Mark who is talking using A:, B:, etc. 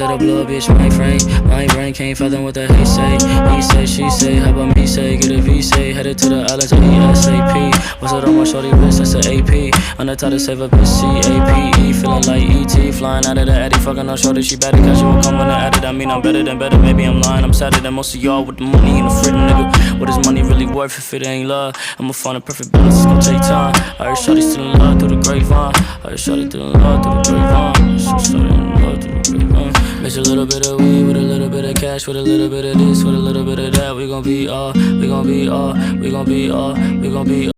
A: that'll blow a bitch mind frame. My brain can't fathom what the hate say. He say, she say, how about me say? Get a V say, headed to the islands of ESAP. What's it on my shorty wrist? That's an AP. On the top to save a bitch, CAPE. Feeling like ET, flying out of the attic. Fucking on shorty, she better casual. Come when I added, I mean I'm better than better. Maybe I'm lying, I'm sadder than most of y'all with the money and the freedom, nigga. What is money really worth if it ain't love? I'ma find a perfect balance, it's gonna take time. I heard shorty still in love through the grapevine. I heard shorty still in love through the grapevine. Shorty in love through the grapevine. Mix a little bit of weed with a little bit of cash, with a little bit of this, with a little bit of that. We gon' be all, we gon' be all, we gon' be all, we gon' be all.